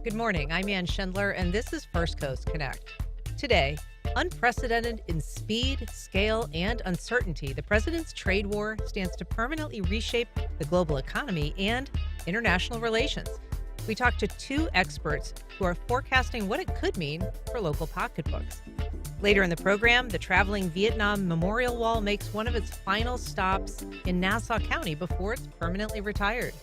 Good morning. I'm Ann Schindler, and this is First Coast Connect. Today, unprecedented in speed, scale, and uncertainty, the president's trade war stands to permanently reshape the global economy and international relations. We talked to two experts who are forecasting what it could mean for local pocketbooks. Later in the program, the traveling Vietnam Memorial Wall makes one of its final stops in Nassau County before it's permanently retired.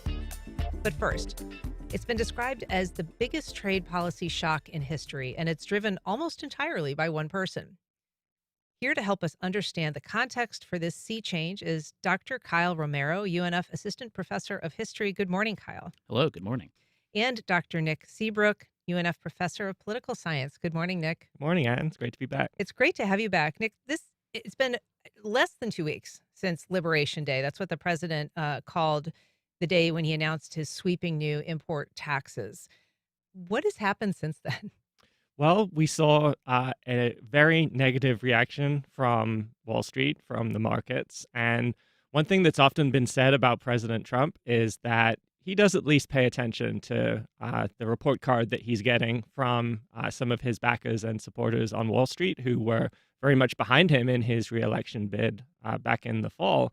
But first, it's been described as the biggest trade policy shock in history, and it's driven almost entirely by one person. Here to help us understand the context for this sea change is Dr. Kyle Romero, UNF Assistant Professor of History. Good morning, Kyle. Hello, good morning. And Dr. Nick Seabrook, UNF Professor of Political Science. Good morning, Nick. Morning, Anne. It's great to be back. It's great to have you back. Nick, it's been less than 2 weeks since Liberation Day. That's what the president called the day when he announced his sweeping new import taxes. What has happened since then? Well, we saw a very negative reaction from Wall Street, from the markets. And one thing that's often been said about President Trump is that he does at least pay attention to the report card that he's getting from some of his backers and supporters on Wall Street who were very much behind him in his reelection bid back in the fall.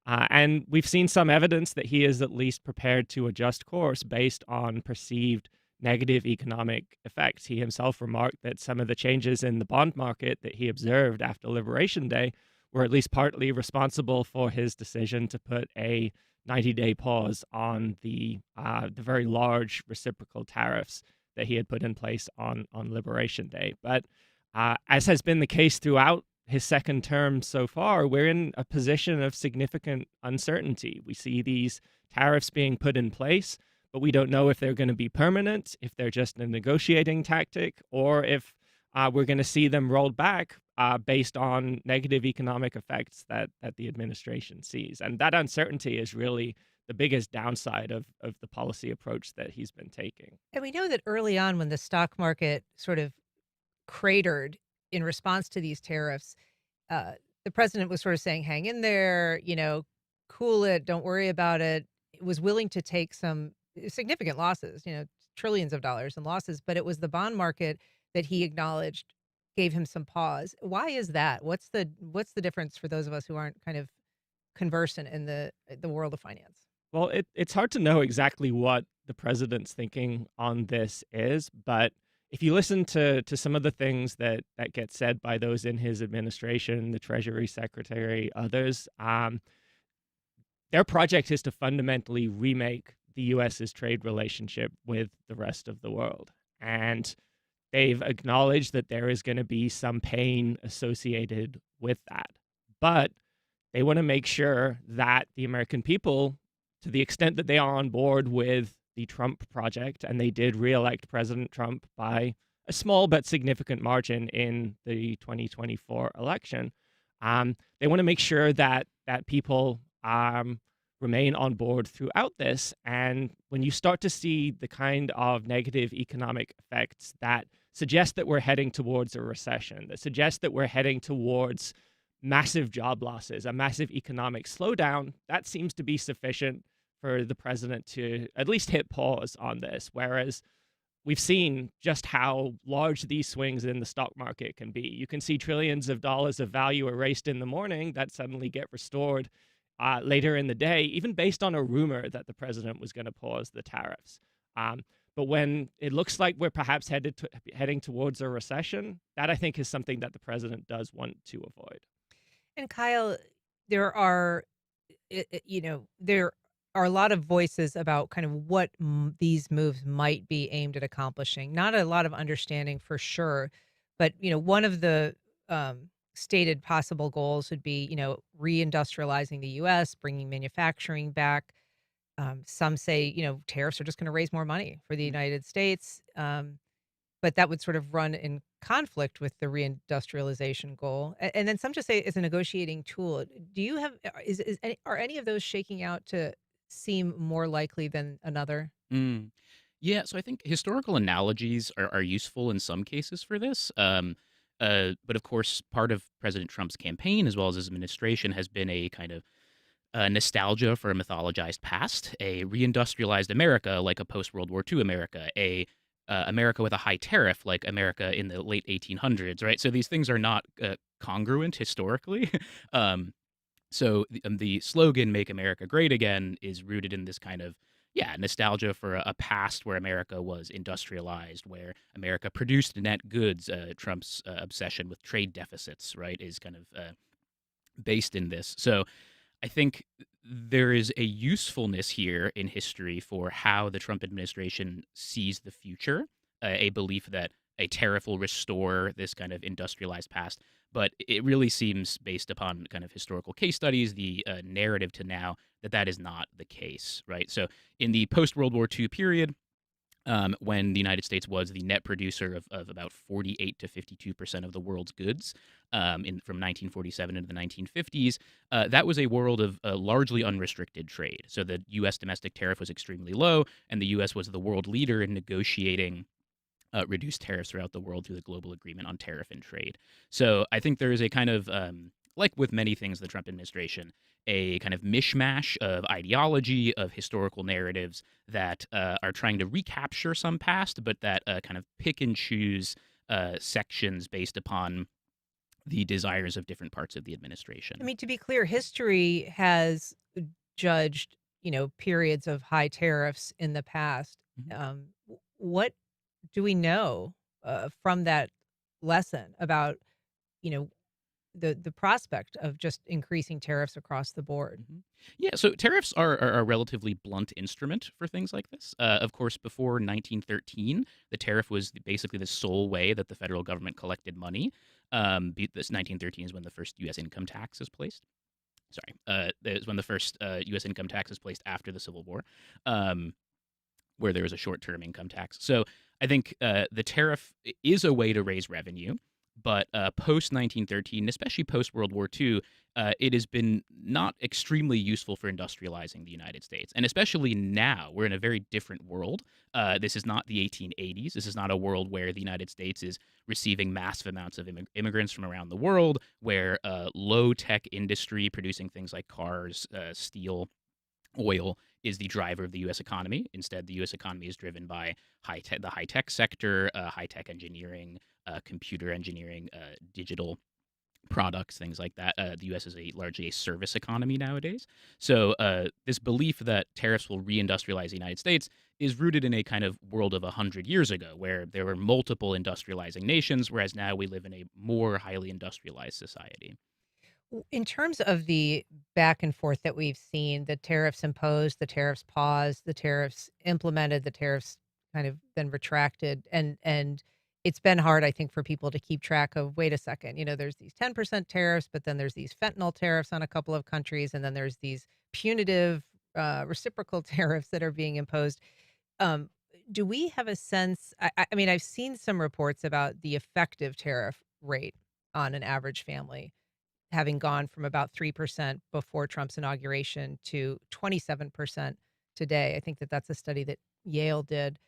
And we've seen some evidence that he is at least prepared to adjust course based on perceived negative economic effects. He himself remarked that some of the changes in the bond market that he observed after Liberation Day were at least partly responsible for his decision to put a 90-day pause on the very large reciprocal tariffs that he had put in place on Liberation Day. But as has been the case throughout his second term so far, we're in a position of significant uncertainty. We see these tariffs being put in place, but we don't know if they're going to be permanent, if they're just a negotiating tactic, or if we're going to see them rolled back based on negative economic effects that the administration sees. And that uncertainty is really the biggest downside of the policy approach that he's been taking. And we know that early on when the stock market sort of cratered in response to these tariffs, the president was sort of saying, hang in there, cool it, don't worry about it. It was willing to take some significant losses, trillions of dollars in losses, but it was the bond market that he acknowledged gave him some pause. Why is that? What's the difference for those of us who aren't kind of conversant in the world of finance? Well, it's hard to know exactly what the president's thinking on this is, but if you listen to some of the things that get said by those in his administration, the Treasury Secretary, others, their project is to fundamentally remake the U.S.'s trade relationship with the rest of the world. And they've acknowledged that there is going to be some pain associated with that. But they want to make sure that the American people, to the extent that they are on board with the Trump project, and they did reelect President Trump by a small but significant margin in the 2024 election. They want to make sure that people remain on board throughout this. And when you start to see the kind of negative economic effects that suggest that we're heading towards a recession, that suggest that we're heading towards massive job losses, a massive economic slowdown, that seems to be sufficient for the president to at least hit pause on this, whereas we've seen just how large these swings in the stock market can be. You can see trillions of dollars of value erased in the morning that suddenly get restored later in the day, even based on a rumor that the president was going to pause the tariffs. But when it looks like we're perhaps heading towards a recession, that I think is something that the president does want to avoid. And Kyle, there are, there are a lot of voices about kind of what these moves might be aimed at accomplishing. Not a lot of understanding for sure, but one of the stated possible goals would be reindustrializing the U.S., bringing manufacturing back. Some say tariffs are just going to raise more money for the United States, but that would sort of run in conflict with the reindustrialization goal. And then some just say it's a negotiating tool. Do you have are any of those shaking out to seem more likely than another? Mm. Yeah, so I think historical analogies are useful in some cases for this. But of course, part of President Trump's campaign, as well as his administration, has been a kind of nostalgia for a mythologized past, a reindustrialized America like a post-World War II America, a America with a high tariff, like America in the late 1800s, right? So these things are not congruent historically. um, so the slogan "Make America Great Again" is rooted in this kind of nostalgia for a past where America was industrialized, where America produced net goods. Trump's obsession with trade deficits, right, is kind of based in this. So I think there is a usefulness here in history for how the Trump administration sees the future, a belief that a tariff will restore this kind of industrialized past. But it really seems, based upon kind of historical case studies, the narrative to now, that that is not the case, right? So in the post World War II period, when the United States was the net producer of about 48 to 52% of the world's goods from 1947 into the 1950s. That was a world of largely unrestricted trade. So the U.S. domestic tariff was extremely low, and the U.S. was the world leader in negotiating reduced tariffs throughout the world through the Global Agreement on Tariff and Trade. So I think there is a kind of, like with many things, the Trump administration, a kind of mishmash of ideology, of historical narratives that are trying to recapture some past, but that kind of pick and choose sections based upon the desires of different parts of the administration. I mean, to be clear, history has judged, periods of high tariffs in the past. Mhm. What do we know from that lesson about, you know, the prospect of just increasing tariffs across the board? Mhm. Yeah, so tariffs are a relatively blunt instrument for things like this. Of course, before 1913, the tariff was basically the sole way that the federal government collected money. This 1913 is when the first U.S. income tax is placed. Sorry, that is when the first U.S. income tax is placed after the Civil War, um, where there was a short-term income tax. So I think the tariff is a way to raise revenue, but post 1913, especially post World War II, it has been not extremely useful for industrializing the United States, and especially now we're in a very different world. This is not the 1880s. This is not a world where the United States is receiving massive amounts of immigrants from around the world, where low tech industry producing things like cars, steel, oil is the driver of the U.S. economy. Instead, the U.S. economy is driven by the high tech sector, high tech engineering, computer engineering, digital products, things like that. The U.S. is largely a service economy nowadays. So this belief that tariffs will reindustrialize the United States is rooted in a kind of world of 100 years ago, where there were multiple industrializing nations, whereas now we live in a more highly industrialized society. In terms of the back and forth that we've seen, the tariffs imposed, the tariffs paused, the tariffs implemented, the tariffs kind of then retracted, and it's been hard, I think, for people to keep track of. Wait a second, there's these 10% tariffs, but then there's these fentanyl tariffs on a couple of countries, and then there's these punitive reciprocal tariffs that are being imposed. Um, do we have a sense? I mean, I've seen some reports about the effective tariff rate on an average family having gone from about 3% before Trump's inauguration to 27% today. I think that that's a study that Yale did,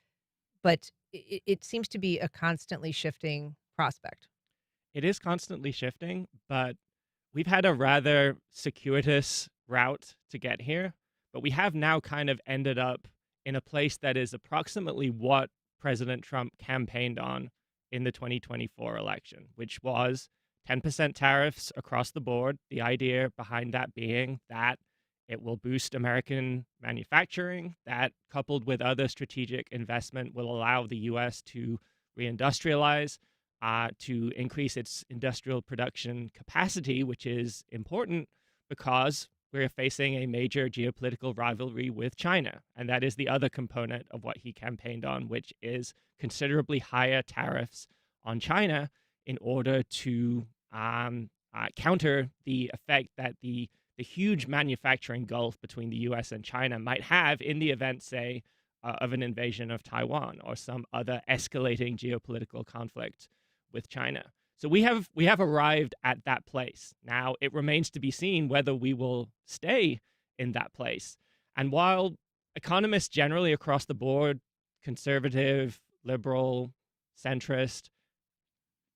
but it seems to be a constantly shifting prospect. It is constantly shifting, but we've had a rather circuitous route to get here. But we have now kind of ended up in a place that is approximately what President Trump campaigned on in the 2024 election, which was 10% tariffs across the board. The idea behind that being that it will boost American manufacturing, that coupled with other strategic investment will allow the US to reindustrialize, to increase its industrial production capacity, which is important because we're facing a major geopolitical rivalry with China. And that is the other component of what he campaigned on, which is considerably higher tariffs on China in order to counter the effect that the huge manufacturing gulf between the US and China might have in the event, say, of an invasion of Taiwan or some other escalating geopolitical conflict with China. So we have arrived at that place. Now it remains to be seen whether we will stay in that place. And while economists generally across the board, conservative, liberal, centrist,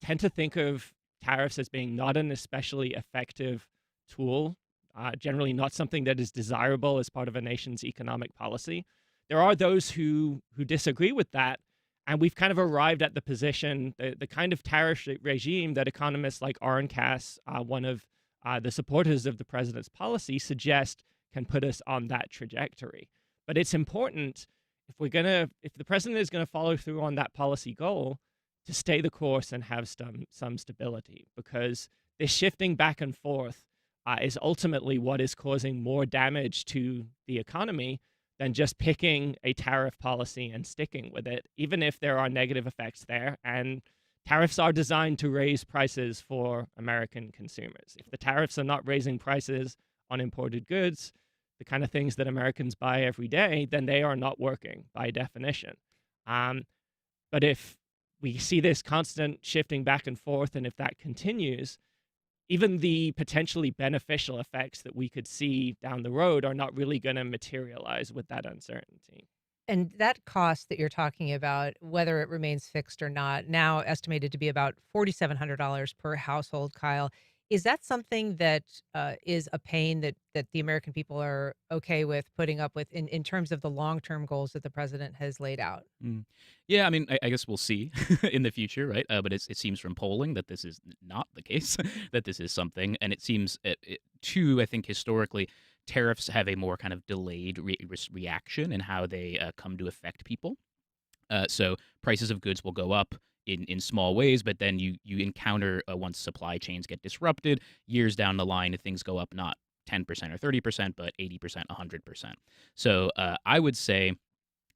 tend to think of tariffs as being not an especially effective tool, generally not something that is desirable as part of a nation's economic policy, there are those who disagree with that And we've kind of arrived at the position, the kind of tariff regime that economists like Cass, one of the supporters of the president's policy, suggest can put us on that trajectory. But it's important, if the president is gonna follow through on that policy goal, to stay the course and have some stability, because this shifting back and forth is ultimately what is causing more damage to the economy than just picking a tariff policy and sticking with it, even if there are negative effects there. And tariffs are designed to raise prices for American consumers. If the tariffs are not raising prices on imported goods, the kind of things that Americans buy every day, then they are not working by definition. But if we see this constant shifting back and forth, and if that continues, even the potentially beneficial effects that we could see down the road are not really going to materialize with that uncertainty. And that cost that you're talking about, whether it remains fixed or not, now estimated to be about $4,700 per household, Kyle. Is that something that is a pain that the American people are okay with putting up with in terms of the long-term goals that the president has laid out? Mm. Yeah, I mean, I guess we'll see in the future, right? But it seems from polling that this is not the case, that this is something. And it seems, too, I think historically, tariffs have a more kind of delayed reaction in how they come to affect people. So prices of goods will go up in small ways, but then you encounter once supply chains get disrupted, years down the line, things go up not 10% or 30%, but 80%, 100%. So I would say,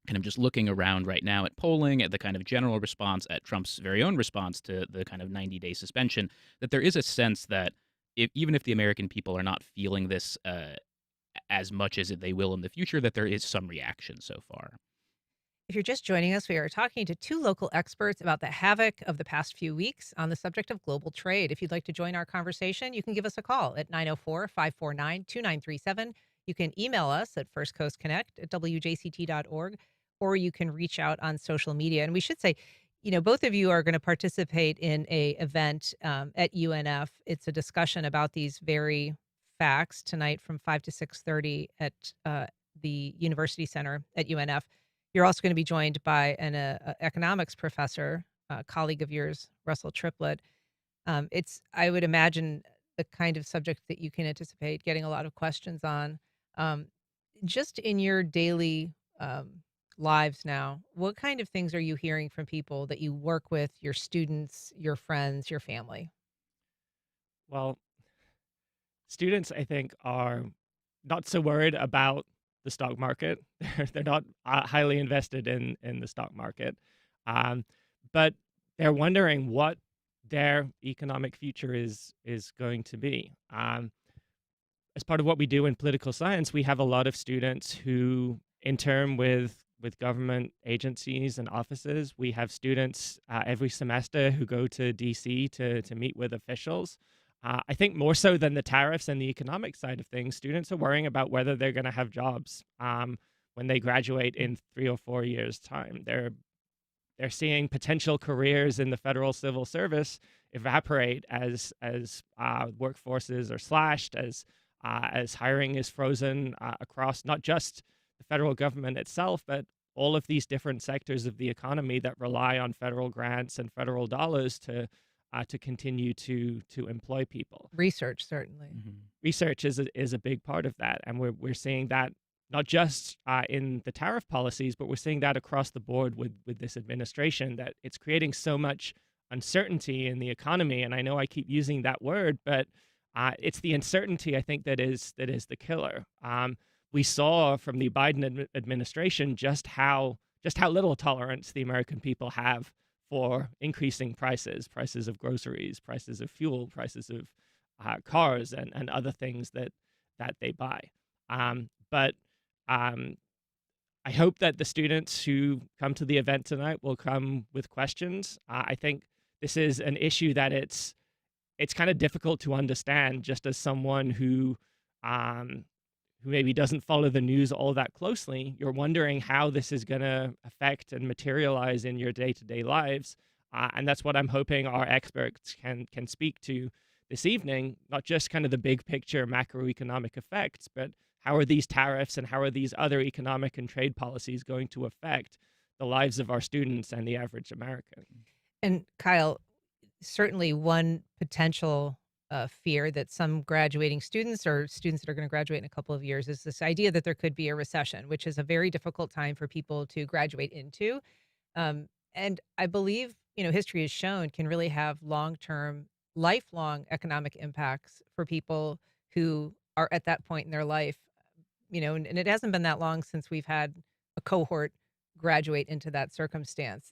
kind of just looking around right now at polling, at the kind of general response, at Trump's very own response to the kind of 90-day suspension, that there is a sense that even if the American people are not feeling this as much as they will in the future, that there is some reaction so far. If you're just joining us, we are talking to two local experts about the havoc of the past few weeks on the subject of global trade. If you'd like to join our conversation, you can give us a call at 904-549-2937. You can email us at firstcoastconnect@wjct.org, or you can reach out on social media. And we should say, both of you are going to participate in a event at UNF. It's a discussion about these very facts tonight from 5 to 6:30 at the University Center at UNF. You're also going to be joined by an economics professor, a colleague of yours, Russell Triplett. I would imagine, the kind of subject that you can anticipate getting a lot of questions on. Just in your daily lives now, what kind of things are you hearing from people that you work with, your students, your friends, your family? Well, students, I think, are not so worried about the stock market. They're not highly invested in the stock market, but they're wondering what their economic future is going to be. As part of what we do in political science, we have a lot of students who intern with government agencies and offices. We have students every semester who go to DC to meet with officials. I think more so than the tariffs and the economic side of things, students are worrying about whether they're going to have jobs when they graduate in 3 or 4 years' time. They're seeing potential careers in the federal civil service evaporate as workforces are slashed, as hiring is frozen across not just the federal government itself, but all of these different sectors of the economy that rely on federal grants and federal dollars to continue to employ people. Research, certainly. Mhm. Research is a big part of that, and we're seeing that not just in the tariff policies, but we're seeing that across the board with this administration, that it's creating so much uncertainty in the economy. And I know I keep using that word, but it's the uncertainty, I think, that is the killer. We saw from the Biden administration just how little tolerance the American people have for increasing prices of groceries, prices of fuel, prices of cars, and other things that they buy. But I hope that the students who come to the event tonight will come with questions. I think this is an issue that it's kind of difficult to understand, just as someone who maybe doesn't follow the news all that closely. You're wondering how this is going to affect and materialize in your day-to-day lives. And that's what I'm hoping our experts can speak to this evening, not just kind of the big picture macroeconomic effects, but how are these tariffs and how are these other economic and trade policies going to affect the lives of our students and the average American. And Kyle, certainly one potential fear that some graduating students or students that are going to graduate in a couple of years is this idea that there could be a recession, which is a very difficult time for people to graduate into. And I believe, history has shown can really have long-term, lifelong economic impacts for people who are at that point in their life. And it hasn't been that long since we've had a cohort graduate into that circumstance.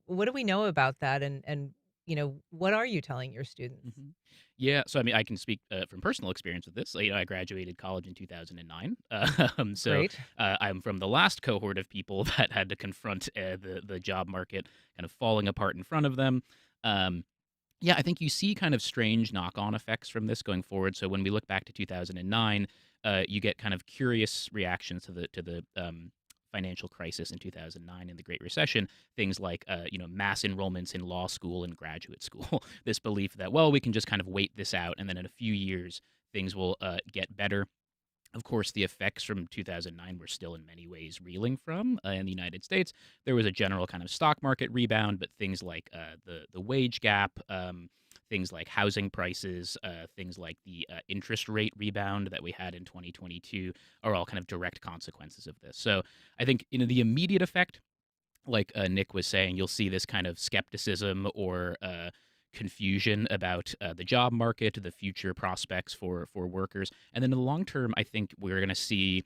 What do we know about that? And what are you telling your students? Mhm. Yeah, so I mean, I can speak from personal experience with this. I graduated college in 2009, so Great. I'm from the last cohort of people that had to confront the job market kind of falling apart in front of them. Um, yeah, I think you see kind of strange knock-on effects from this going forward. So when we look back to 2009, you get kind of curious reactions to the financial crisis in 2009 and the Great Recession. Things like mass enrollments in law school and graduate school. This belief that, well, we can just kind of wait this out, and then in a few years things will get better. Of course, the effects from 2009 were still in many ways reeling from in the United States. There was a general kind of stock market rebound, but things like the wage gap, things like housing prices, things like the interest rate rebound that we had in 2022 are all kind of direct consequences of this. So I think the immediate effect, like Nick was saying, you'll see this kind of skepticism or confusion about the job market, the future prospects for workers, and then in the long term, I think we're going to see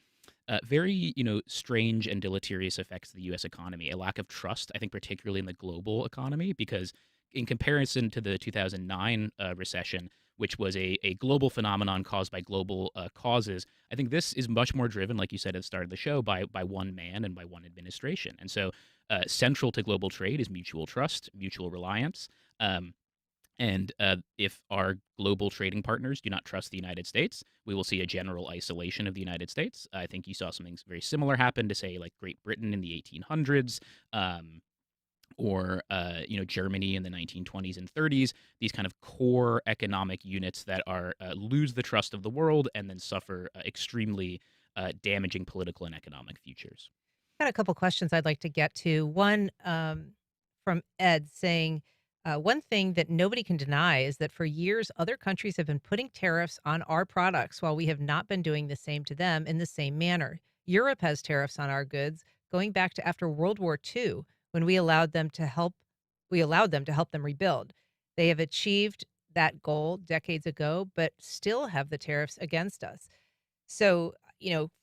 very strange and deleterious effects of the U.S. economy. A lack of trust, I think, particularly in the global economy, because in comparison to the 2009 recession, which was a global phenomenon caused by global causes, I think this is much more driven, like you said at the start of the show, by one man and by one administration. And so, central to global trade is mutual trust, mutual reliance. And if our global trading partners do not trust the United States, we will see a general isolation of the United States. I think you saw something very similar happen to, say, like Great Britain in the 1800s, or Germany in the 1920s and 30s. These kind of core economic units that are lose the trust of the world and then suffer extremely damaging political and economic futures. Got a couple questions I'd like to get to. One from Ed saying, one thing that nobody can deny is that for years, other countries have been putting tariffs on our products while we have not been doing the same to them in the same manner. Europe has tariffs on our goods going back to after World War II when we allowed them to help them rebuild. They have achieved that goal decades ago, but still have the tariffs against us. So,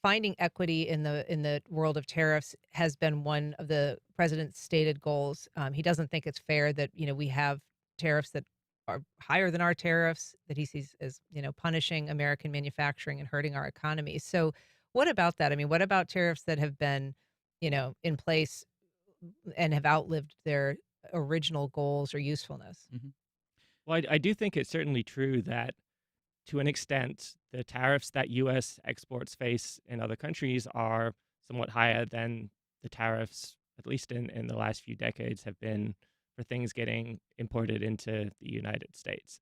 finding equity in the world of tariffs has been one of the president's stated goals. He doesn't think it's fair that we have tariffs that are higher than our tariffs that he sees as punishing American manufacturing and hurting our economy. So, what about that? I mean, what about tariffs that have been in place and have outlived their original goals or usefulness? Mhm. Well, I do think it's certainly true that to an extent, the tariffs that U.S. exports face in other countries are somewhat higher than the tariffs, at least in the last few decades, have been for things getting imported into the United States.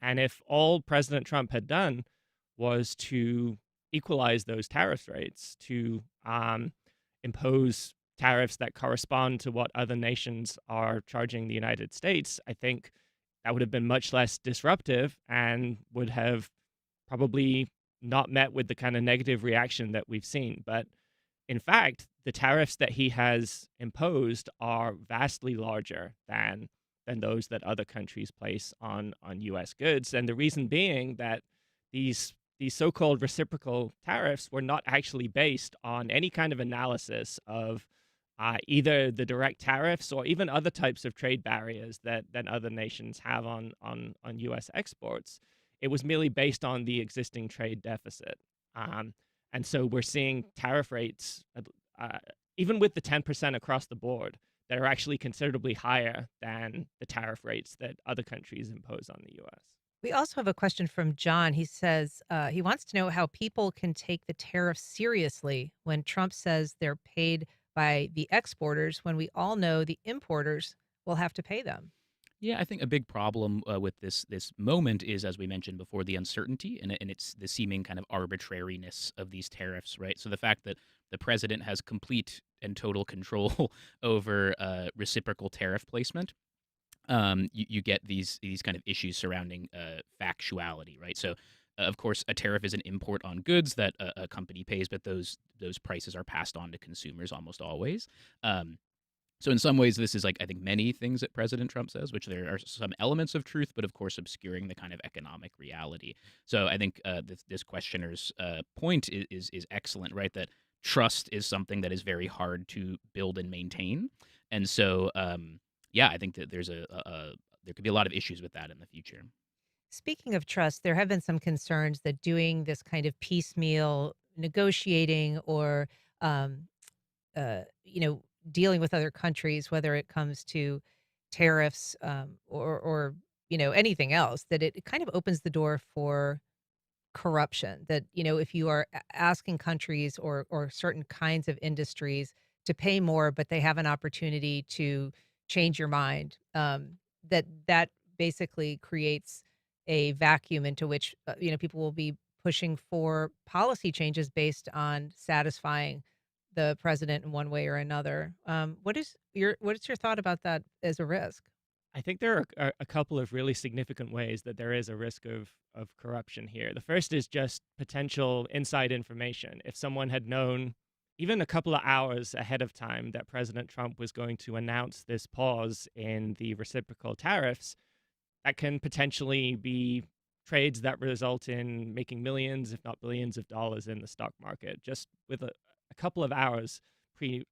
And if all President Trump had done was to equalize those tariff rates, to impose tariffs that correspond to what other nations are charging the United States, I think that would have been much less disruptive and would have probably not met with the kind of negative reaction that we've seen. But in fact, the tariffs that he has imposed are vastly larger than those that other countries place on U.S. goods, and the reason being that these so-called reciprocal tariffs were not actually based on any kind of analysis of either the direct tariffs or even other types of trade barriers that other nations have on U.S. exports. It was merely based on the existing trade deficit. Um, and so we're seeing tariff rates, even with the 10% across the board, that are actually considerably higher than the tariff rates that other countries impose on the U.S. We also have a question from John. He says he wants to know how people can take the tariffs seriously when Trump says they're paid by the exporters when we all know the importers will have to pay them. Yeah, I think a big problem with this moment is, as we mentioned before, the uncertainty and it's the seeming kind of arbitrariness of these tariffs, right? So the fact that the president has complete and total control over reciprocal tariff placement, you get these kind of issues surrounding factuality, right? So, of course, a tariff is an import on goods that a company pays, but those prices are passed on to consumers almost always. Um, so in some ways, this is like I think many things that President Trump says, which there are some elements of truth, but of course obscuring the kind of economic reality. So I think this questioner's point is excellent, right? That trust is something that is very hard to build and maintain, and so yeah, I think that there could be a lot of issues with that in the future. Speaking of trust, there have been some concerns that doing this kind of piecemeal negotiating or, um, you know, dealing with other countries, whether it comes to tariffs or anything else, that it kind of opens the door for corruption. That if you are asking countries or certain kinds of industries to pay more, but they have an opportunity to change your mind, that basically creates a vacuum into which people will be pushing for policy changes based on satisfying the president in one way or another. What is your thought about that as a risk? I think there are a couple of really significant ways that there is a risk of corruption here. The first is just potential inside information. If someone had known even a couple of hours ahead of time that President Trump was going to announce this pause in the reciprocal tariffs, that can potentially be trades that result in making millions, if not billions of dollars in the stock market, just with a couple of hours pre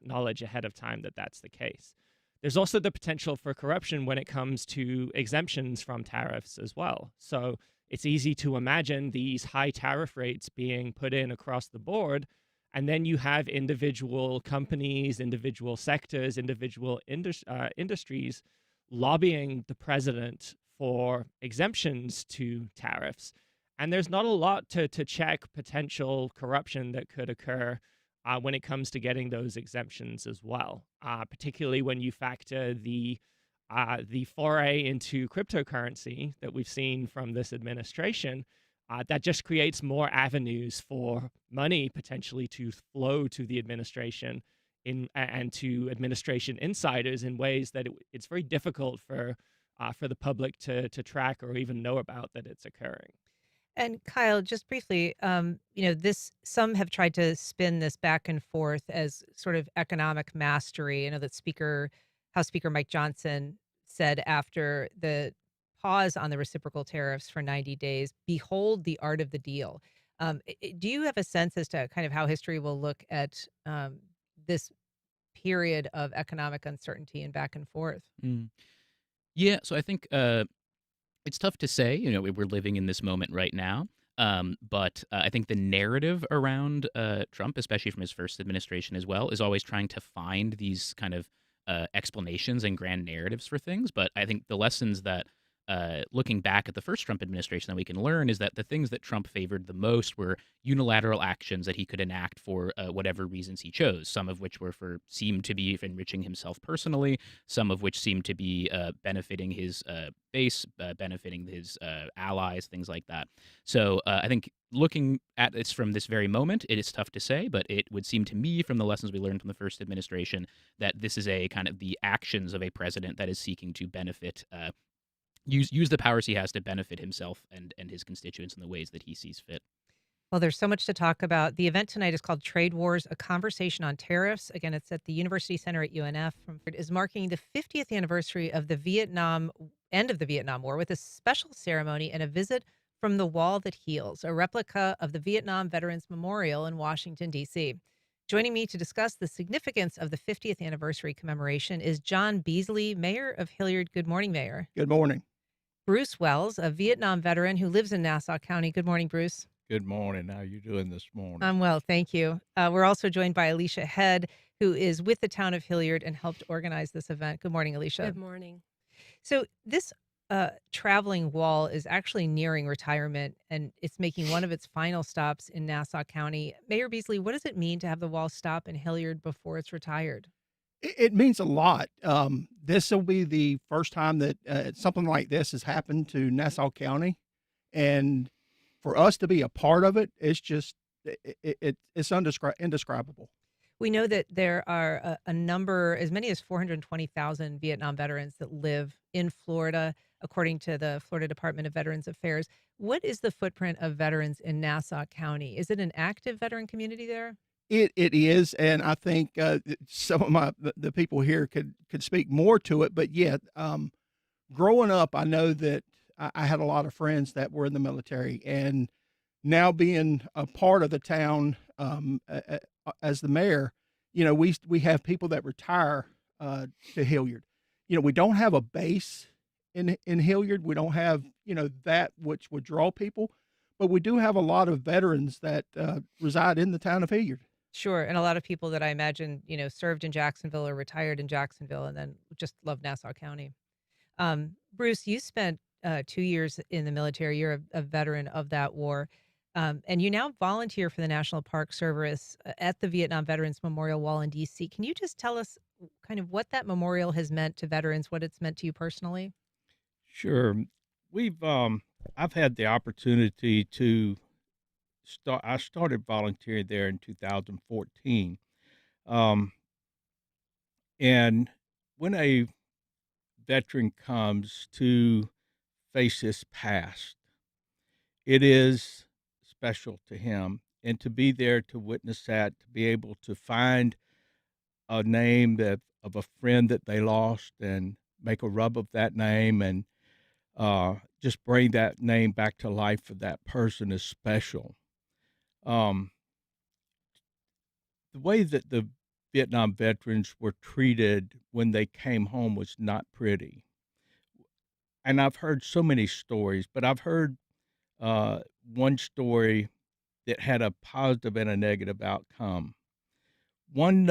knowledge ahead of time that that's the case. There's also the potential for corruption when it comes to exemptions from tariffs as well. So it's easy to imagine these high tariff rates being put in across the board. And then you have individual companies, individual sectors, individual industries lobbying the president for exemptions to tariffs. And there's not a lot to check potential corruption that could occur when it comes to getting those exemptions as well, particularly when you factor the foray into cryptocurrency that we've seen from this administration. That just creates more avenues for money potentially to flow to the administration and to administration insiders in ways that it's very difficult for the public to track or even know about that it's occurring. And Kyle, just briefly, this some have tried to spin this back and forth as sort of economic mastery. I know that House Speaker Mike Johnson said after the pause on the reciprocal tariffs for 90 days, "Behold the art of the deal." Do you have a sense as to kind of how history will look at this period of economic uncertainty and back and forth? Mm. Yeah, so I think it's tough to say. You know, we're living in this moment right now. But I think the narrative around Trump, especially from his first administration as well, is always trying to find these kind of explanations and grand narratives for things. But I think the lessons that looking back at the first Trump administration that we can learn is that the things that Trump favored the most were unilateral actions that he could enact for whatever reasons he chose. Some of which seemed to be enriching himself personally. Some of which seemed to be benefiting his base, benefiting his allies, things like that. So I think looking at this from this very moment, it is tough to say, but it would seem to me from the lessons we learned from the first administration that this is a kind of the actions of a president that is seeking to benefit use the powers he has to benefit himself and his constituents in the ways that he sees fit. Well, there's so much to talk about. The event tonight is called Trade Wars, a conversation on tariffs. Again, it's at the University Center at UNF. It is marking the 50th anniversary of the end of the Vietnam War with a special ceremony and a visit from the Wall That Heals, a replica of the Vietnam Veterans Memorial in Washington, D.C. Joining me to discuss the significance of the 50th anniversary commemoration is John Beasley, Mayor of Hilliard. Good morning, Mayor. Good morning. Bruce Wells, a Vietnam veteran who lives in Nassau County. Good morning, Bruce. Good morning. How you doing this morning? I'm well, thank you. We're also joined by Alicia Head, who is with the town of Hilliard and helped organize this event. Good morning, Alicia. Good morning. So this traveling wall is actually nearing retirement, and it's making one of its final stops in Nassau County. Mayor Beasley, what does it mean to have the wall stop in Hilliard before it's retired? It means a lot. This will be the first time that something like this has happened to Nassau County, and for us to be a part of it, it's just it's indescribable. We know that there are a number, as many as 420,000 Vietnam veterans that live in Florida, according to the Florida Department of Veterans Affairs. What is the footprint of veterans in Nassau County? Is it an active veteran community there? It is, and I think some of the people here could speak more to it. But yeah, growing up, I know that I had a lot of friends that were in the military, and now being a part of the town as the mayor, we have people that retire to Hilliard. We don't have a base in Hilliard. We don't have that which would draw people, but we do have a lot of veterans that reside in the town of Hilliard. Sure, and a lot of people that I imagine, served in Jacksonville or retired in Jacksonville and then just love Nassau County. Bruce, you spent 2 years in the military. You're a veteran of that war. And you now volunteer for the National Park Service at the Vietnam Veterans Memorial Wall in D.C. Can you just tell us kind of what that memorial has meant to veterans, what it's meant to you personally? Sure. I've had the opportunity to I started volunteering there in 2014. Um, and when a veteran comes to face his past, it is special to him. And to be there to witness that, to be able to find a name of a friend that they lost and make a rub of that name and just bring that name back to life for that person is special. Um, the way that the Vietnam veterans were treated when they came home was not pretty. And I've heard so many stories, but I've heard one story that had a positive and a negative outcome. One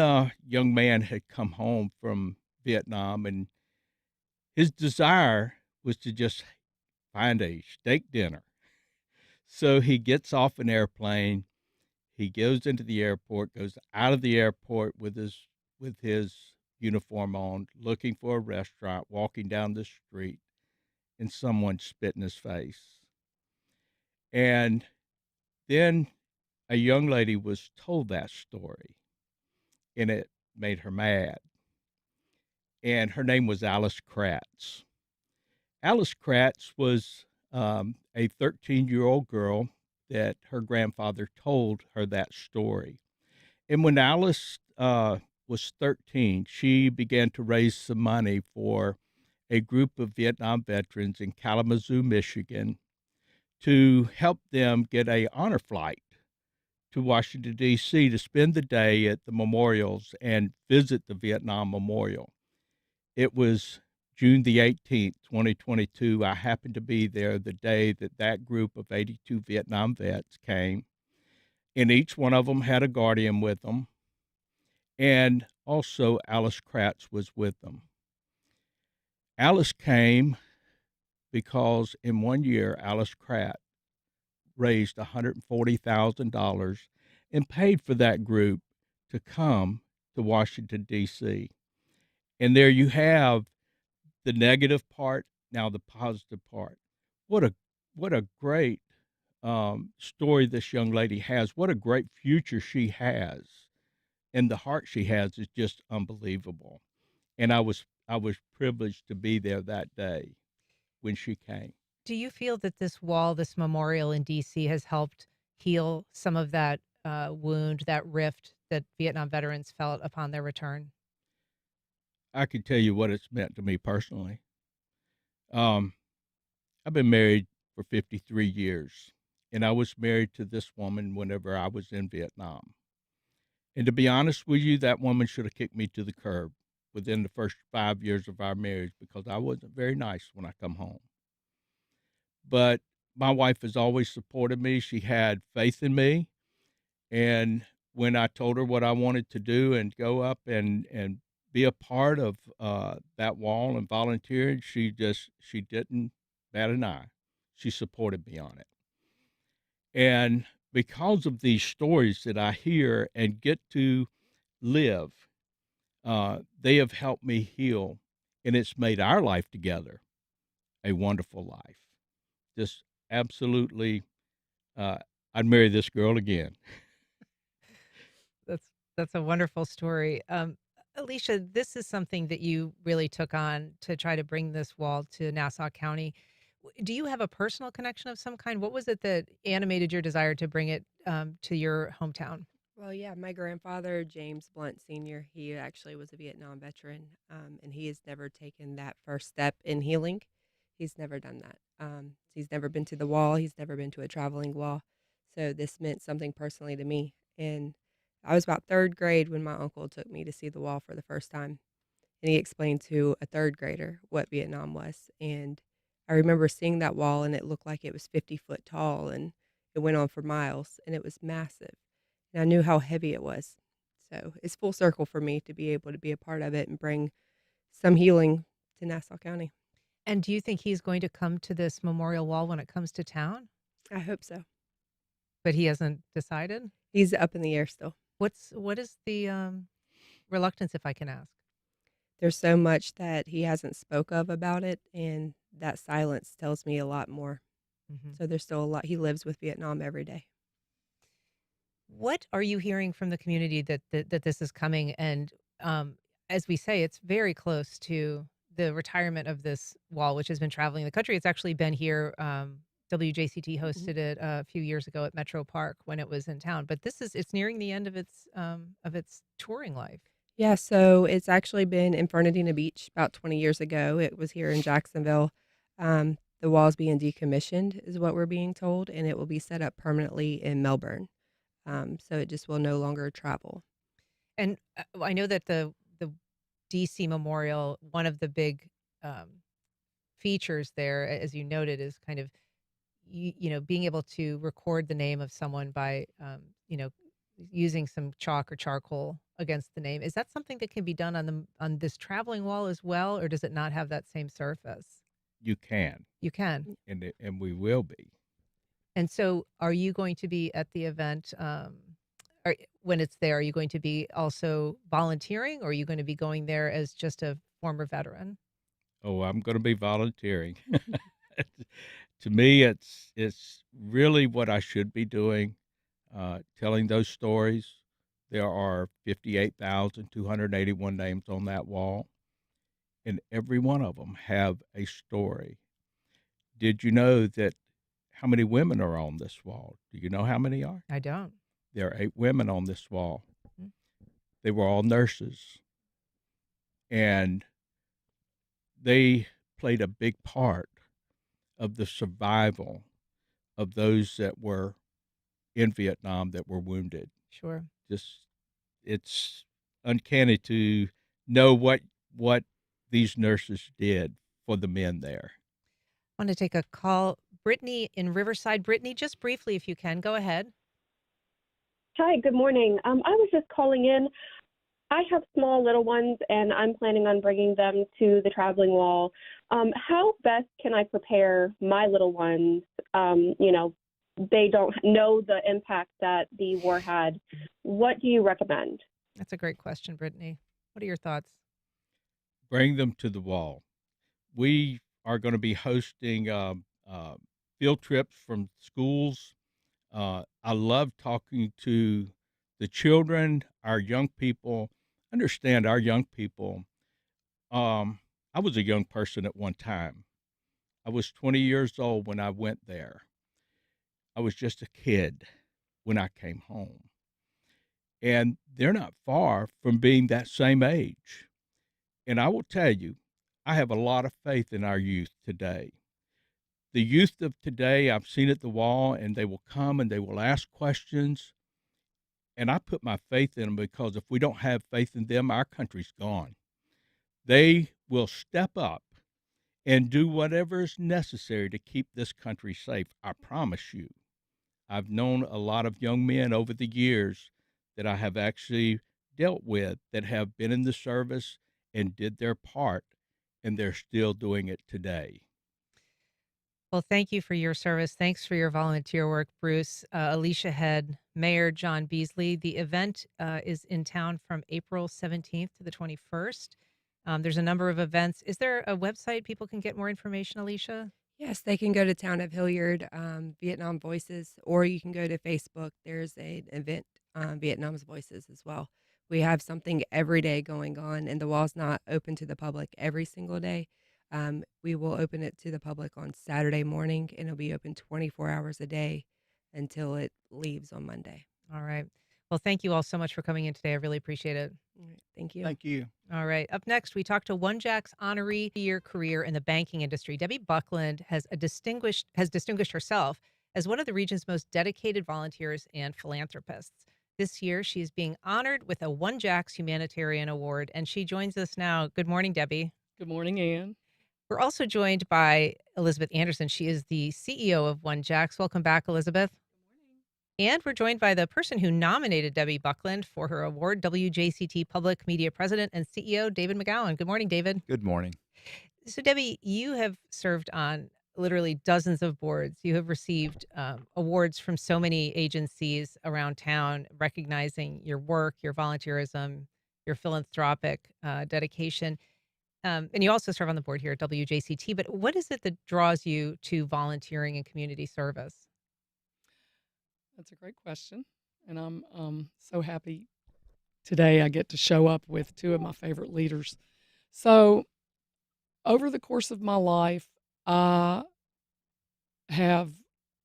young man had come home from Vietnam, and his desire was to just find a steak dinner. So he gets off an airplane. He goes into the airport, goes out of the airport with his uniform on, looking for a restaurant, walking down the street, and someone spit in his face. And then a young lady was told that story, and it made her mad. And her name was Alice Kratz. Alice Kratz was a 13-year-old girl that her grandfather told her that story. And when Alice was 13, she began to raise some money for a group of Vietnam veterans in Kalamazoo, Michigan, to help them get a honor flight to Washington, D.C. to spend the day at the memorials and visit the Vietnam Memorial. It was June the 18th, 2022. I happened to be there the day that group of 82 Vietnam vets came, and each one of them had a guardian with them, and also Alice Kratz was with them. Alice came because in 1 year, Alice Kratz raised $140,000 and paid for that group to come to Washington, D.C. And there you have the negative part, now the positive part. What a great story this young lady has. What a great future she has, and the heart she has is just unbelievable. And I was privileged to be there that day when she came. Do you feel that this wall, this memorial in D.C., has helped heal some of that wound, that rift that Vietnam veterans felt upon their return? I can tell you what it's meant to me personally. Um, I've been married for 53 years, and I was married to this woman whenever I was in Vietnam. And to be honest with you, that woman should have kicked me to the curb within the first 5 years of our marriage because I wasn't very nice when I come home. But my wife has always supported me. She had faith in me. And when I told her what I wanted to do and go up and be a part of that wall and volunteer, she didn't bat an eye. She supported me on it. And because of these stories that I hear and get to live, They have helped me heal, and it's made our life together a wonderful life. Just absolutely, uh, I'd marry this girl again. That's that's a wonderful story. Alicia, this is something that you really took on to try to bring this wall to Nassau County. Do you have a personal connection of some kind? What was it that animated your desire to bring it to your hometown? Well, yeah, my grandfather, James Blunt Sr., he actually was a Vietnam veteran, and he has never taken that first step in healing. He's never done that. He's never been to the wall. He's never been to a traveling wall. So this meant something personally to me. And I was about third grade when my uncle took me to see the wall for the first time. And he explained to a third grader what Vietnam was. And I remember seeing that wall, and it looked like it was 50 foot tall, and it went on for miles, and it was massive. And I knew how heavy it was. So it's full circle for me to be able to be a part of it and bring some healing to Nassau County. And do you think he's going to come to this memorial wall when it comes to town? I hope so. But he hasn't decided? He's up in the air still. What is the reluctance, if I can ask? There's so much that he hasn't spoke of about it, and that silence tells me a lot more. Mhm. So there's still a lot. He lives with Vietnam every day. What are you hearing from the community that this is coming? And as we say, it's very close to the retirement of this wall, which has been traveling the country. It's actually been here. WJCT Mhm. hosted it a few years ago at Metro Park when it was in town. But it's nearing the end of its touring life. Yeah, so it's actually been in Fernandina Beach about 20 years ago. It was here in Jacksonville. The wall's being decommissioned, is what we're being told, and it will be set up permanently in Melbourne. So it just will no longer travel. And I know that the DC Memorial, one of the big um, features there, as you noted, is kind of being able to record the name of someone by using some chalk or charcoal against the name. Is that something that can be done on this traveling wall as well, or does it not have that same surface? You can, You can. and we will be. And so, are you going to be at the event? When it's there, are you going to be also volunteering, or are you going to be going there as just a former veteran? Oh, I'm gonna be volunteering. To me, it's really what I should be doing, telling those stories. There are 58,281 names on that wall, and every one of them have a story. Did you know that how many women are on this wall? Do you know how many are? I don't. There are 8 women on this wall. Mm. They were all nurses, and they played a big part of the survival of those that were in Vietnam that were wounded. Sure. Just it's uncanny to know what these nurses did for the men there. I want to take a call. Brittany in Riverside. Brittany, just briefly, if you can, go ahead. Hi, good morning. I was just calling in. I have small little ones, and I'm planning on bringing them to the traveling wall. How best can I prepare my little ones? They don't know the impact that the war had. What do you recommend? That's a great question, Brittany. What are your thoughts? Bring them to the wall. We are going to be hosting field trips from schools. I love talking to the children, our young people. Understand our young people. I was a young person at one time. I was 20 years old when I went there. I was just a kid when I came home. And they're not far from being that same age. And I will tell you, I have a lot of faith in our youth today. The youth of today, I've seen at the wall, and they will come and they will ask questions. And I put my faith in them because if we don't have faith in them, our country's gone. They will step up and do whatever is necessary to keep this country safe. I promise you. I've known a lot of young men over the years that I have actually dealt with that have been in the service and did their part, and they're still doing it today. Well, thank you for your service. Thanks for your volunteer work, Bruce. Alicia Head, Mayor John Beasley. The event is in town from April 17th to the 21st. There's a number of events. Is there a website people can get more information, Alicia? Yes, they can go to Town of Hilliard, Vietnam Voices, or you can go to Facebook. There's an event, Vietnam's Voices as well. We have something every day going on, and the wall's not open to the public every single day. We will open it to the public on Saturday morning, and it'll be open 24 hours a day until it leaves on Monday. All right. Well, thank you all so much for coming in today. I really appreciate it. All right, thank you. Thank you. All right. Up next, we talk to One Jack's honoree year career in the banking industry. Debbie Buckland has distinguished herself as one of the region's most dedicated volunteers and philanthropists. This year, she is being honored with a One Jack's Humanitarian Award, and she joins us now. Good morning, Debbie. Good morning, Ann. We're also joined by Elizabeth Anderson. She is the CEO of One Jack's. Welcome back, Elizabeth. And we're joined by the person who nominated Debbie Buckland for her award, WJCT Public Media President and CEO, David McGowan. Good morning, David. Good morning. So, Debbie, you have served on literally dozens of boards. You have received awards from so many agencies around town, recognizing your work, your volunteerism, your philanthropic dedication. And you also serve on the board here at WJCT. But what is it that draws you to volunteering and community service? That's a great question. And I'm so happy today I get to show up with two of my favorite leaders. So, over the course of my life, I have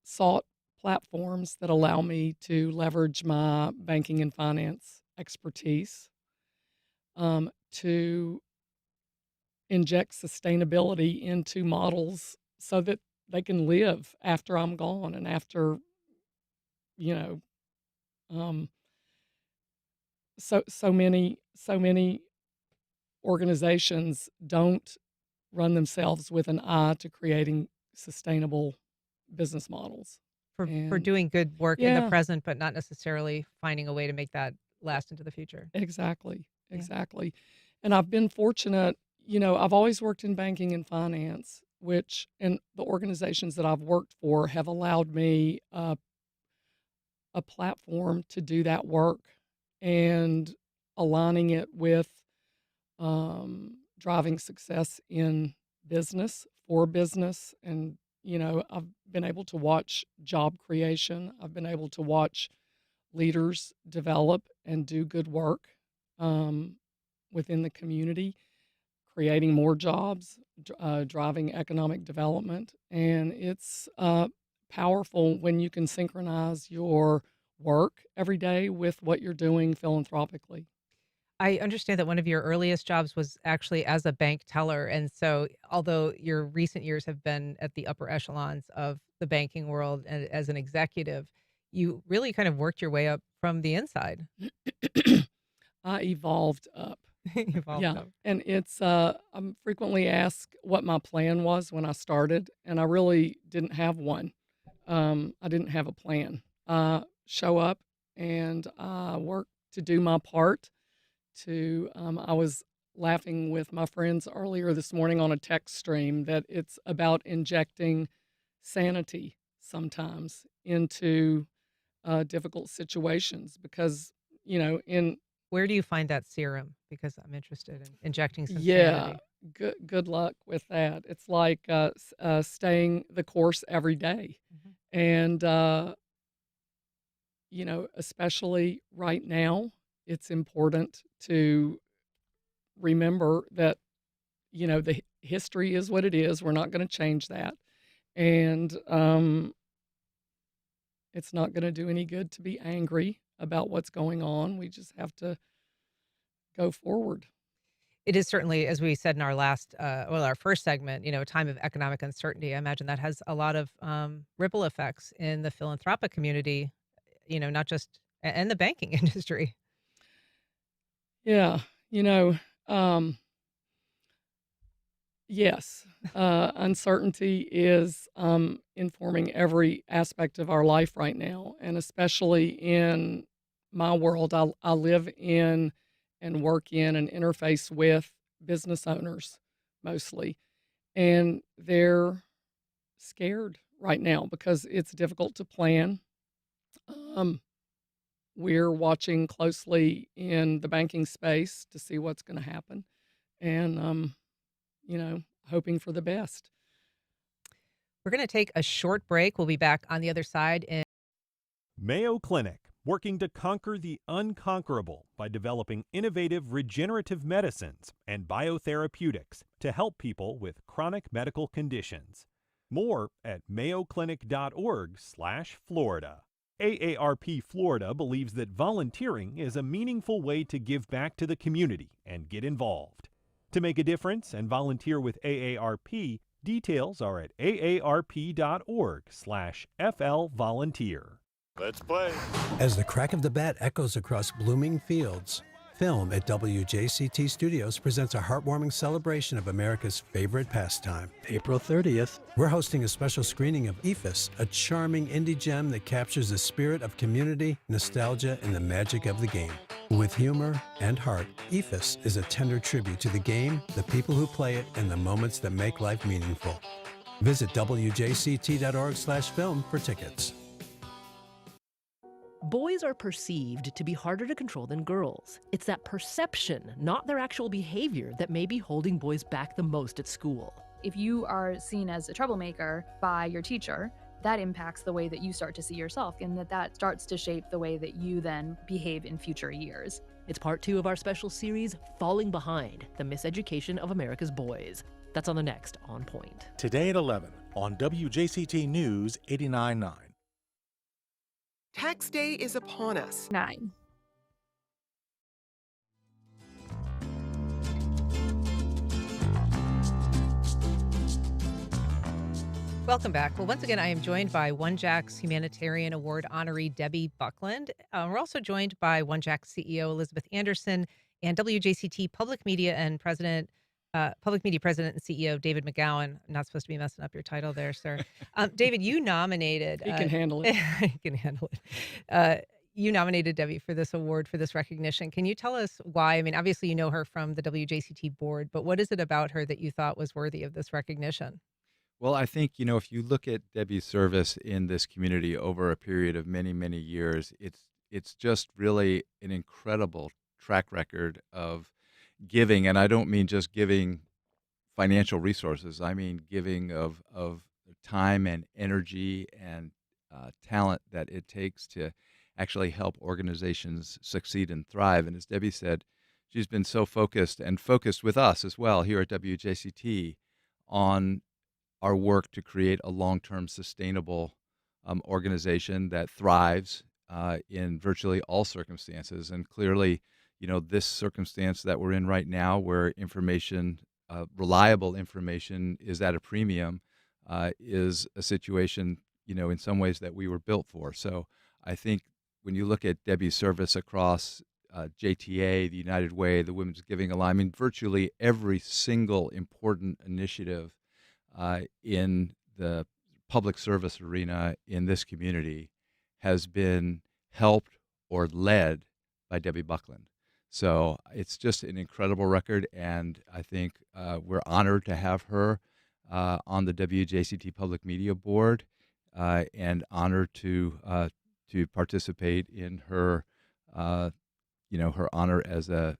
sought platforms that allow me to leverage my banking and finance expertise to inject sustainability into models so that they can live after I'm gone and after, you know, so many organizations don't run themselves with an eye to creating sustainable business models For And doing good work in the yeah, present, but not necessarily finding a way to make that last into the future. exactly, Yeah. exactly. And I've been fortunate, I've always worked in banking and finance, and the organizations that I've worked for have allowed me a platform to do that work and aligning it with driving success in business for business. And, I've been able to watch job creation. I've been able to watch leaders develop and do good work within the community, creating more jobs, driving economic development. And it's powerful when you can synchronize your work every day with what you're doing philanthropically. I understand that one of your earliest jobs was actually as a bank teller. And so, although your recent years have been at the upper echelons of the banking world and as an executive, you really kind of worked your way up from the inside. I evolved up. Evolved Yeah. up. And I'm frequently asked what my plan was when I started, and I really didn't have one. I didn't have a plan. Show up and work to do my part. I was laughing with my friends earlier this morning on a text stream that it's about injecting sanity sometimes into difficult situations because, in Where do you find that serum? Because I'm interested in injecting some yeah, sanity. good luck with that. It's like staying the course every day. Mhm. And, especially right now, it's important to remember that, the history is what it is. We're not going to change that. And it's not going to do any good to be angry about what's going on. We just have to go forward. It is certainly, as we said in our our first segment, a time of economic uncertainty. I imagine that has a lot of ripple effects in the philanthropic community, not just, and the banking industry. Yeah, um, yes, uncertainty is informing every aspect of our life right now, and especially in my world. I live in and work in and interface with business owners mostly, and they're scared right now because it's difficult to plan. Um, we're watching closely in the banking space to see what's going to happen, and hoping for the best. We're going to take a short break. We'll be back on the other side in Mayo Clinic, working to conquer the unconquerable by developing innovative regenerative medicines and biotherapeutics to help people with chronic medical conditions. More at mayoclinic.org/Florida. AARP Florida believes that volunteering is a meaningful way to give back to the community and get involved. To make a difference and volunteer with AARP, details are at aarp.org/FLvolunteer. Let's play. As the crack of the bat echoes across blooming fields, Film at WJCT Studios presents a heartwarming celebration of America's favorite pastime. April 30th, we're hosting a special screening of EFIS, a charming indie gem that captures the spirit of community, nostalgia, and the magic of the game. With humor and heart, EFIS is a tender tribute to the game, the people who play it, and the moments that make life meaningful. Visit WJCT.org/film for tickets. Boys are perceived to be harder to control than girls. It's that perception, not their actual behavior, that may be holding boys back the most at school. If you are seen as a troublemaker by your teacher, that impacts the way that you start to see yourself, and that starts to shape the way that you then behave in future years. It's part 2 of our special series, Falling Behind, the Miseducation of America's Boys. That's on the next On Point. Today at 11 on WJCT News 89.9. Tax day is upon us. 9. Welcome back. Well, once again, I am joined by One Jack's Humanitarian Award honoree Debbie Buckland. We're also joined by One Jack's CEO Elizabeth Anderson and WJCT Public Media President and CEO David McGowan. I'm not supposed to be messing up your title there, sir. David, you nominated. He can handle it. He can handle it. You nominated Debbie for this award, for this recognition. Can you tell us why? I mean, obviously you know her from the WJCT board, but what is it about her that you thought was worthy of this recognition? Well, I think, if you look at Debbie's service in this community over a period of many, many years, it's just really an incredible track record of giving. And I don't mean just giving financial resources. I mean giving of time and energy and talent that it takes to actually help organizations succeed and thrive. And as Debbie said, she's been so focused with us as well here at WJCT on our work to create a long-term sustainable organization that thrives in virtually all circumstances. And clearly, this circumstance that we're in right now, where information, reliable information, is at a premium, is a situation, in some ways that we were built for. So I think when you look at Debbie's service across JTA, the United Way, the Women's Giving Alliance, virtually every single important initiative in the public service arena in this community has been helped or led by Debbie Buckland. So it's just an incredible record, and I think we're honored to have her on the WJCT Public Media Board, and honored to participate in her, her honor as a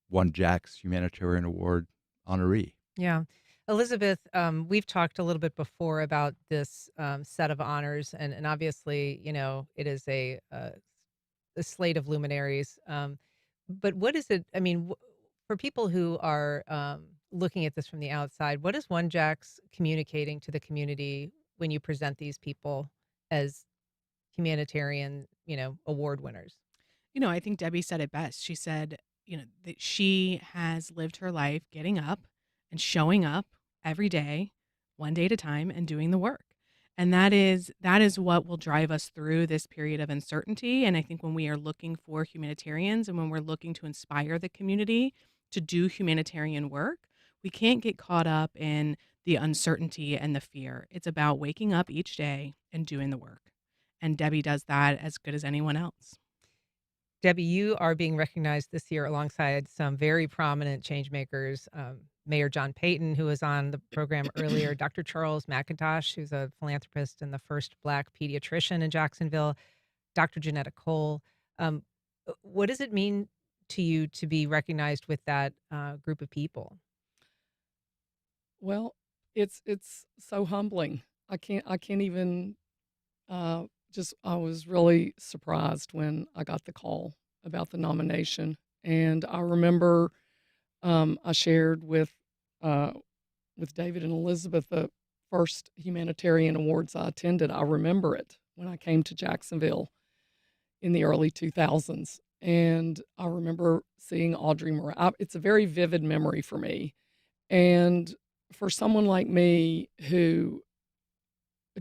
One Jack's Humanitarian Award honoree. Yeah. Elizabeth, we've talked a little bit before about this set of honors, and obviously, it is a slate of luminaries. But what is it? I mean, for people who are looking at this from the outside, what is One Jack's communicating to the community when you present these people as humanitarian, award winners? I think Debbie said it best. She said, that she has lived her life getting up and showing up every day, one day at a time, and doing the work. And that is what will drive us through this period of uncertainty. And I think when we are looking for humanitarians and when we're looking to inspire the community to do humanitarian work, we can't get caught up in the uncertainty and the fear. It's about waking up each day and doing the work. And Debbie does that as good as anyone else. Debbie, you are being recognized this year alongside some very prominent change makers. Mayor John Payton, who was on the program earlier, Dr. Charles McIntosh, who's a philanthropist and the first Black pediatrician in Jacksonville, Dr. Janetta Cole. What does it mean to you to be recognized with that group of people? Well, it's so humbling. I can't even just I was really surprised when I got the call about the nomination. And I remember I shared with David and Elizabeth the first humanitarian awards I attended. I remember it when I came to Jacksonville in the early 2000s. And I remember seeing Audrey Morales. It's a very vivid memory for me. And for someone like me who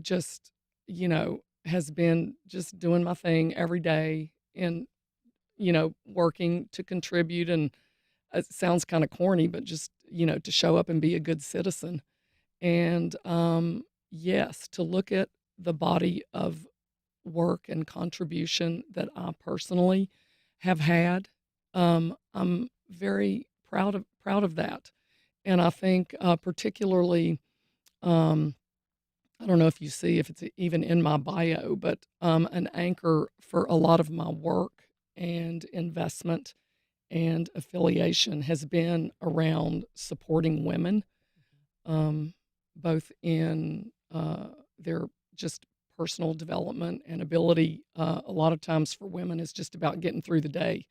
just, has been just doing my thing every day and, working to contribute. And it sounds kind of corny, but just, to show up and be a good citizen. And yes, to look at the body of work and contribution that I personally have had, I'm very proud of that. And I think particularly, I don't know if you see if it's even in my bio, but an anchor for a lot of my work and investment and affiliation has been around supporting women, both in their just personal development and ability. A lot of times for women, it's just about getting through the day.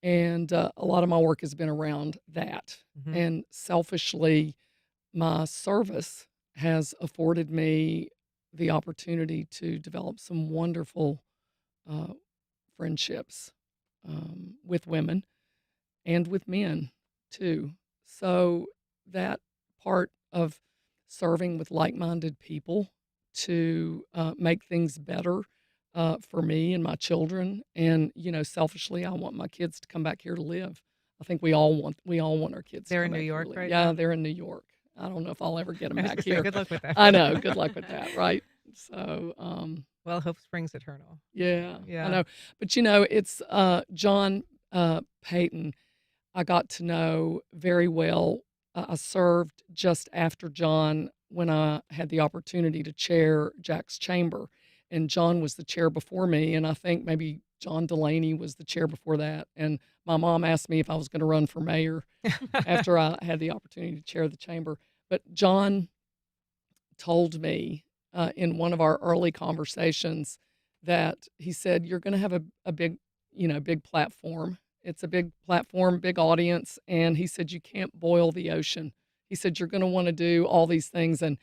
And a lot of my work has been around that. Mhm. And selfishly, my service has afforded me the opportunity to develop some wonderful friendships with women and with men too. So that part of serving with like-minded people to make things better for me and my children, and selfishly, I want my kids to come back here to live. I think we all want our kids. They're to in come New back here York to live. right Yeah, now? they're in New York. I don't know if I'll ever get them I was back gonna say, here. good luck with that. I know. Good luck with that. Right. So, Well, hope springs eternal. yeah, I Yeah. know. But it's John Payton. I got to know very well. I served just after John when I had the opportunity to chair Jack's chamber, and John was the chair before me, and I think maybe John Delaney was the chair before that. And my mom asked me if I was going to run for mayor after I had the opportunity to chair the chamber. But John told me in one of our early conversations that he said, "You're going to have a big, big platform. It's a big platform, big audience." And he said, "You can't boil the ocean." He said, "You're going to want to do all these things." And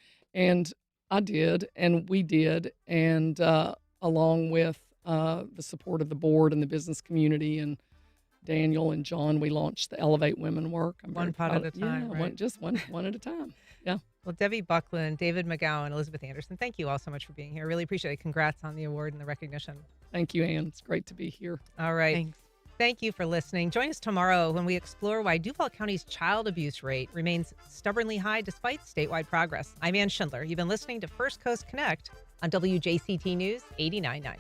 I did, and we did. And along with the support of the board and the business community and Daniel and John, we launched the Elevate Women Work. I'm very One pot proud at a of- time, Yeah, right? just one at a time. Yeah. Well, Debbie Buckland, David McGowan, Elizabeth Anderson, thank you all so much for being here. Really appreciate it. Congrats on the award and the recognition. Thank you, Ann. It's great to be here. All right. Thanks. Thank you for listening. Join us tomorrow when we explore why Duval County's child abuse rate remains stubbornly high despite statewide progress. I'm Ann Schindler. You've been listening to First Coast Connect on WJCT News 89.9.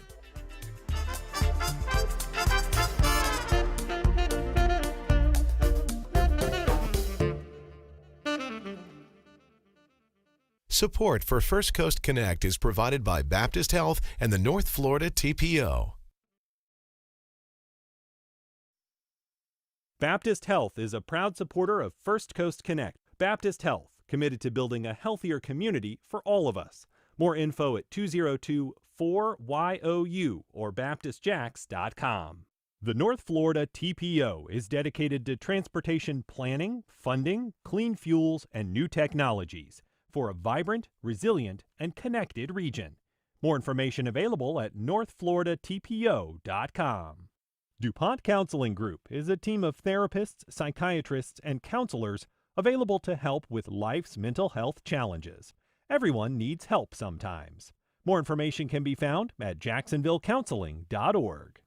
Support for First Coast Connect is provided by Baptist Health and the North Florida TPO. Baptist Health is a proud supporter of First Coast Connect. Baptist Health, committed to building a healthier community for all of us. More info at 202-4YOU or baptistjacks.com. The North Florida TPO is dedicated to transportation planning, funding, clean fuels, and new technologies for a vibrant, resilient, and connected region. More information available at northfloridatpo.com. DuPont Counseling Group is a team of therapists, psychiatrists, and counselors available to help with life's mental health challenges. Everyone needs help sometimes. More information can be found at jacksonvillecounseling.org.